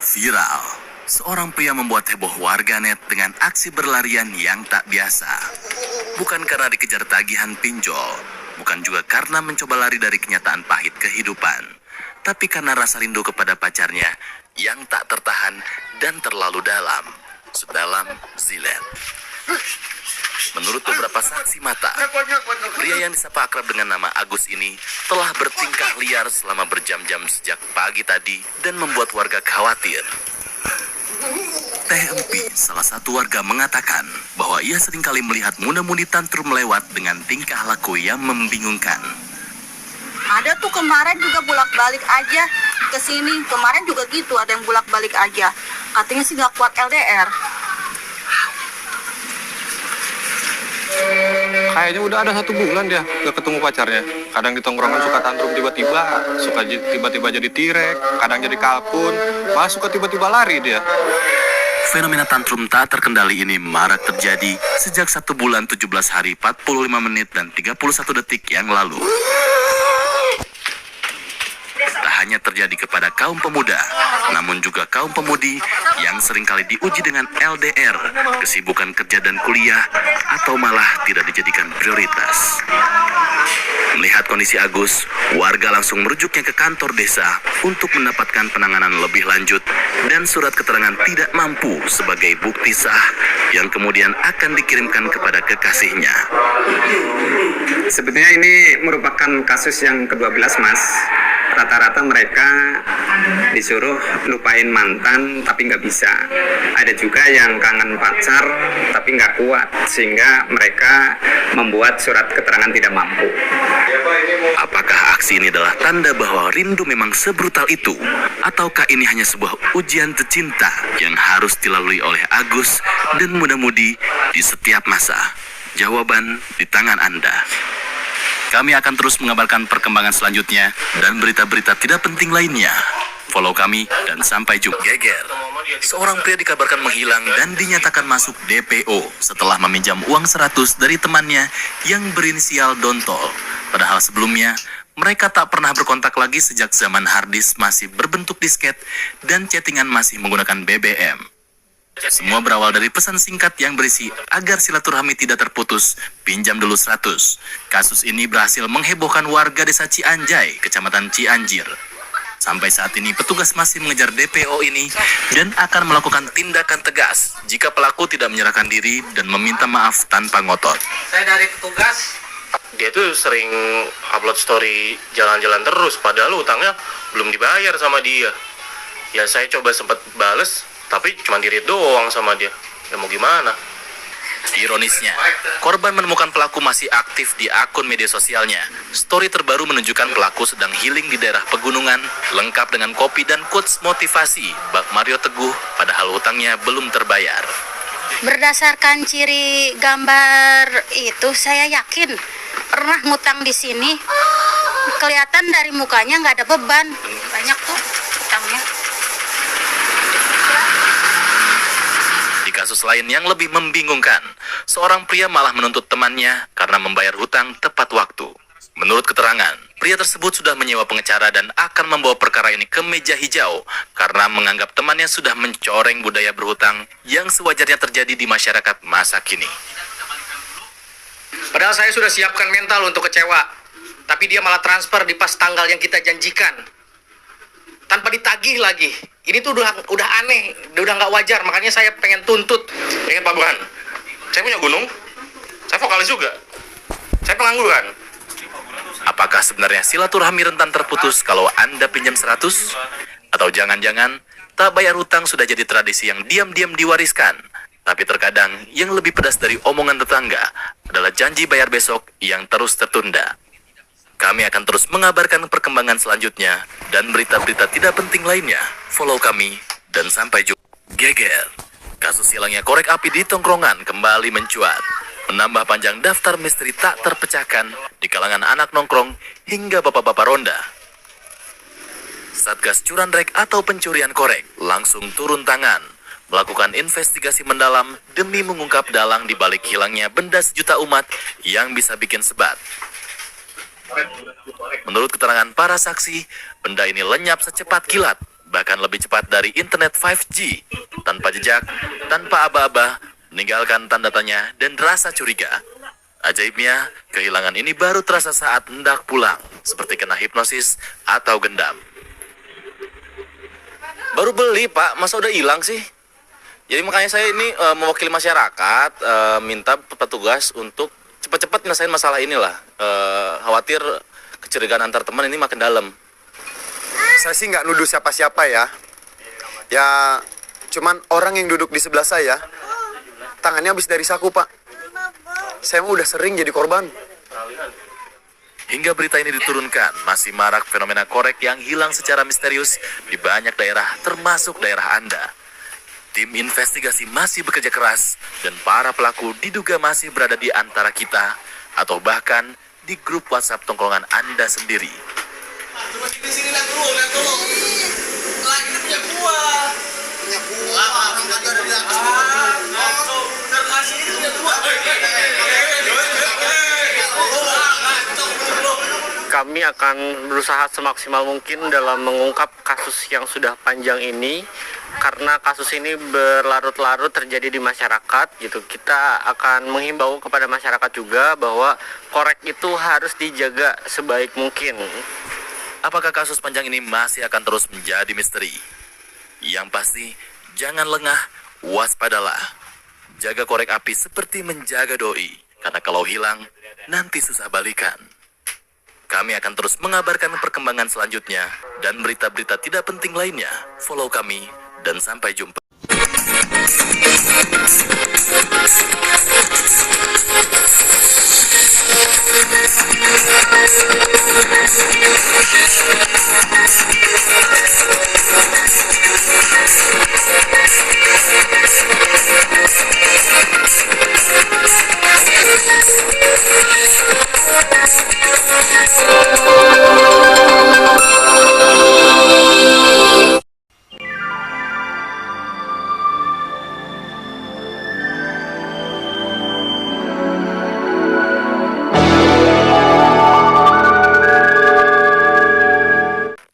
Viral, seorang pria membuat heboh warganet dengan aksi berlarian yang tak biasa. Bukan karena dikejar tagihan pinjol, bukan juga karena mencoba lari dari kenyataan pahit kehidupan, tapi karena rasa rindu kepada pacarnya yang tak tertahan dan terlalu dalam, sedalam zilet. Menurut beberapa saksi mata, pria yang disapa akrab dengan nama Agus ini telah bertingkah liar selama berjam-jam sejak pagi tadi dan membuat warga khawatir. Teh Empi, salah satu warga, mengatakan bahwa ia seringkali melihat muda-mudi tantrum lewat dengan tingkah laku yang membingungkan. Ada tuh kemarin juga bolak-balik aja ke sini. Kemarin juga gitu, ada yang bolak-balik aja. Katanya sih nggak kuat LDR. Kayaknya udah ada 1 bulan dia gak ketemu pacarnya. Kadang di tongkrongan suka tantrum tiba-tiba, suka tiba-tiba jadi tirek, kadang jadi kalkun, malah suka tiba-tiba lari dia. Fenomena tantrum tak terkendali ini marak terjadi sejak 1 bulan 17 hari 45 menit dan 31 detik yang lalu. Tak hanya terjadi kepada kaum pemuda, namun juga kaum pemudi yang seringkali diuji dengan LDR, kesibukan kerja dan kuliah, atau malah tidak dijadikan prioritas. Melihat kondisi Agus, warga langsung merujuknya ke kantor desa untuk mendapatkan penanganan lebih lanjut dan surat keterangan tidak mampu sebagai bukti sah yang kemudian akan dikirimkan kepada kekasihnya. Sebetulnya ini merupakan kasus yang ke-12, Mas. Rata-rata mereka disuruh lupain mantan tapi nggak bisa. Ada juga yang kangen pacar tapi nggak kuat, sehingga mereka membuat surat keterangan tidak mampu. Apakah aksi ini adalah tanda bahwa rindu memang sebrutal itu? Ataukah ini hanya sebuah ujian tercinta yang harus dilalui oleh Agus dan muda-mudi di setiap masa? Jawaban di tangan Anda. Kami akan terus mengabarkan perkembangan selanjutnya dan berita-berita tidak penting lainnya. Follow kami dan sampai jumpa. Geger, seorang pria dikabarkan menghilang dan dinyatakan masuk DPO setelah meminjam uang 100 dari temannya yang berinisial Dontol. Padahal sebelumnya, mereka tak pernah berkontak lagi sejak zaman harddisk masih berbentuk disket dan chattingan masih menggunakan BBM. Semua berawal dari pesan singkat yang berisi, agar silaturahmi tidak terputus, pinjam dulu 100. Kasus ini berhasil menghebohkan warga desa Cianjay, kecamatan Cianjir. Sampai saat ini petugas masih mengejar DPO ini dan akan melakukan tindakan tegas jika pelaku tidak menyerahkan diri dan meminta maaf tanpa ngotot. Saya dari petugas. Dia tuh sering upload story jalan-jalan terus, padahal utangnya belum dibayar sama dia. Ya saya coba sempat bales, tapi cuma di-read doang sama dia. Ya mau gimana? Ironisnya, korban menemukan pelaku masih aktif di akun media sosialnya. Story terbaru menunjukkan pelaku sedang healing di daerah pegunungan, lengkap dengan kopi dan quotes motivasi bak Mario Teguh, padahal hutangnya belum terbayar. Berdasarkan ciri gambar itu, saya yakin pernah ngutang di sini. Kelihatan dari mukanya nggak ada beban. Banyak tuh hutangnya. Di kasus lain yang lebih membingungkan, seorang pria malah menuntut temannya karena membayar hutang tepat waktu. Menurut keterangan, pria tersebut sudah menyewa pengacara dan akan membawa perkara ini ke meja hijau karena menganggap temannya sudah mencoreng budaya berhutang yang sewajarnya terjadi di masyarakat masa kini. Padahal saya sudah siapkan mental untuk kecewa, tapi dia malah transfer di pas tanggal yang kita janjikan, tanpa ditagih lagi. Ini tuh udah aneh, udah nggak wajar. Makanya saya pengen tuntut. Ingat Pak Burhan, saya punya gunung, saya vokalis juga, saya pengangguran. Apakah sebenarnya silaturahmi rentan terputus kalau Anda pinjam 100? Atau jangan-jangan tak bayar hutang sudah jadi tradisi yang diam-diam diwariskan? Tapi terkadang yang lebih pedas dari omongan tetangga adalah janji bayar besok yang terus tertunda. Kami akan terus mengabarkan perkembangan selanjutnya dan berita-berita tidak penting lainnya. Follow kami dan sampai jumpa. Geger, kasus hilangnya korek api di tongkrongan kembali mencuat, menambah panjang daftar misteri tak terpecahkan di kalangan anak nongkrong hingga bapak-bapak ronda. Satgas Curanrek atau pencurian korek langsung turun tangan, melakukan investigasi mendalam demi mengungkap dalang di balik hilangnya benda sejuta umat yang bisa bikin sebat. Menurut keterangan para saksi, benda ini lenyap secepat kilat, bahkan lebih cepat dari internet 5G, tanpa jejak, tanpa aba-aba, meninggalkan tanda tanya dan rasa curiga. Ajaibnya, kehilangan ini baru terasa saat hendak pulang, seperti kena hipnosis atau gendam. Baru beli Pak, masa udah hilang sih? Jadi makanya saya ini mewakili masyarakat, minta petugas untuk cepat-cepat nyelesain masalah inilah. Khawatir kecurigaan antar teman ini makin dalam. Saya sih nggak nuduh siapa-siapa ya. Ya, cuman orang yang duduk di sebelah saya, tangannya habis dari saku, Pak. Saya mah udah sering jadi korban. Hingga berita ini diturunkan, masih marak fenomena korek yang hilang secara misterius di banyak daerah, termasuk daerah Anda. Tim investigasi masih bekerja keras, dan para pelaku diduga masih berada di antara kita, atau bahkan di grup WhatsApp tongkrongan Anda sendiri. Kami akan berusaha semaksimal mungkin dalam mengungkap kasus yang sudah panjang ini, karena kasus ini berlarut-larut terjadi di masyarakat gitu. Kita akan menghimbau kepada masyarakat juga bahwa korek itu harus dijaga sebaik mungkin. Apakah kasus panjang ini masih akan terus menjadi misteri? Yang pasti, jangan lengah, waspadalah. Jaga korek api seperti menjaga doi, karena kalau hilang, nanti susah balikan. Kami akan terus mengabarkan perkembangan selanjutnya dan berita-berita tidak penting lainnya. Follow kami dan sampai jumpa.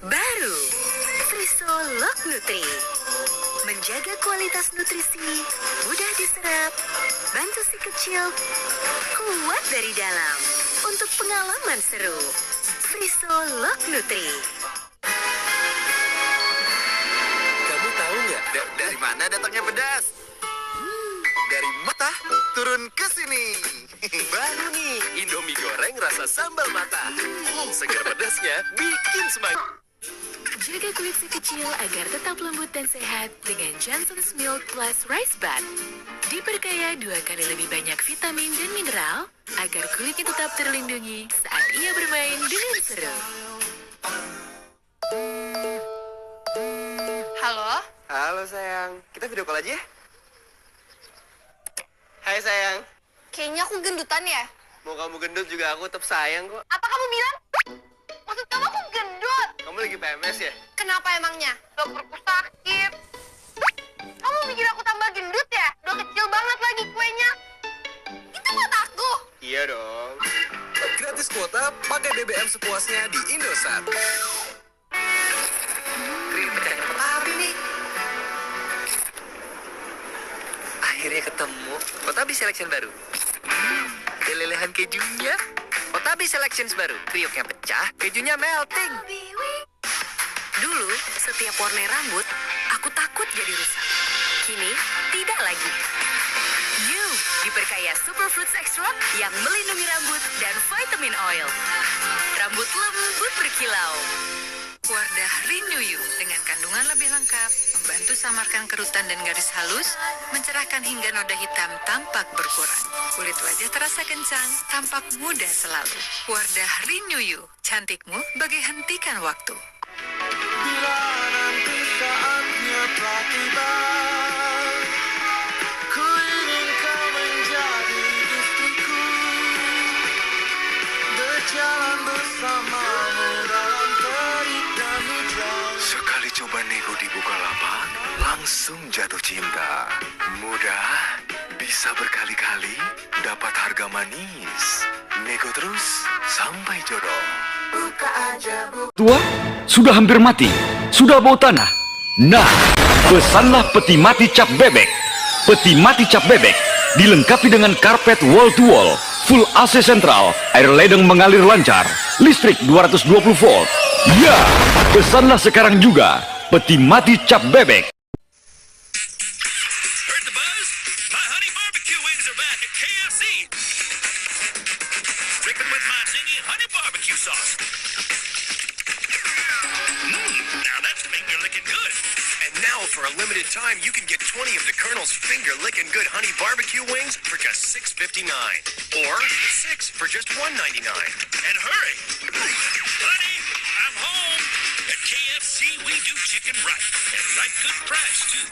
Baru, Friso Lok Nutri. Menjaga kualitas nutrisi, mudah diserap, bantu si kecil, kuat dari dalam. Untuk pengalaman seru, Friso Lok Nutri. Kamu tahu nggak dari mana datangnya pedas? Dari mata turun ke sini. Baru nih, Indomie goreng rasa sambal mata. Segar pedasnya bikin semangat. Jaga kulit si kecil agar tetap lembut dan sehat dengan Johnson's Milk Plus Rice Bun. Diperkaya 2 kali lebih banyak vitamin dan mineral agar kulitnya tetap terlindungi saat ia bermain dengan seru. Halo? Halo sayang, kita video call aja ya? Hai sayang, Kayaknya aku gendutan ya? mau kamu gendut juga aku tetap sayang kok. Apa kamu bilang? Maksud kamu aku gendut? Kamu lagi PMS ya? Kenapa emangnya? Dokterku sakit. Kamu mikir aku tambah gendut ya? Udah kecil banget lagi kuenya. Itu buat aku. Iya dong. Gratis kuota pakai BBM sepuasnya di Indosat. Akhirnya ketemu Otabi Selection baru. Kelelehan kejunya. Otabi Selections baru. Kriuknya pecah, kejunya melting. Dulu, setiap warna rambut, aku takut jadi rusak. Kini, tidak lagi. New, diperkaya Superfruits Extra yang melindungi rambut dan vitamin oil. Rambut lembut berkilau. Wardah Renew You dengan kandungan lebih lengkap, membantu samarkan kerutan dan garis halus, mencerahkan hingga noda hitam tampak berkurang. Kulit wajah terasa kencang, tampak muda selalu. Wardah Renew You, cantikmu bagai hentikan waktu. Bila nanti saatnya telah tiba, ku ingin kau menjadi istriku, berjalan bersamamu dalam terik dan hujan. Sekali coba nego di Bukalapak, langsung jatuh cinta. Mudah, bisa berkali-kali, dapat harga manis. Nego terus sampai jodoh. Buka aja Tua, sudah hampir mati, sudah bau tanah. Nah, pesanlah peti mati cap bebek. Peti mati cap bebek dilengkapi dengan karpet wall-to-wall, full AC sentral, air ledeng mengalir lancar, listrik 220 volt. Ya, pesanlah sekarang juga peti mati cap bebek. Heard the buzz? My honey barbecue wings are back at KFC. Chicken with my zingy honey barbecue sauce. Now that's finger licking good. And now for a limited time, you can get 20 of the Colonel's finger licking good honey barbecue wings for just $6.59, or 6 for just $1.99. And hurry, honey, I'm home. At KFC, we do chicken right, and right good price too.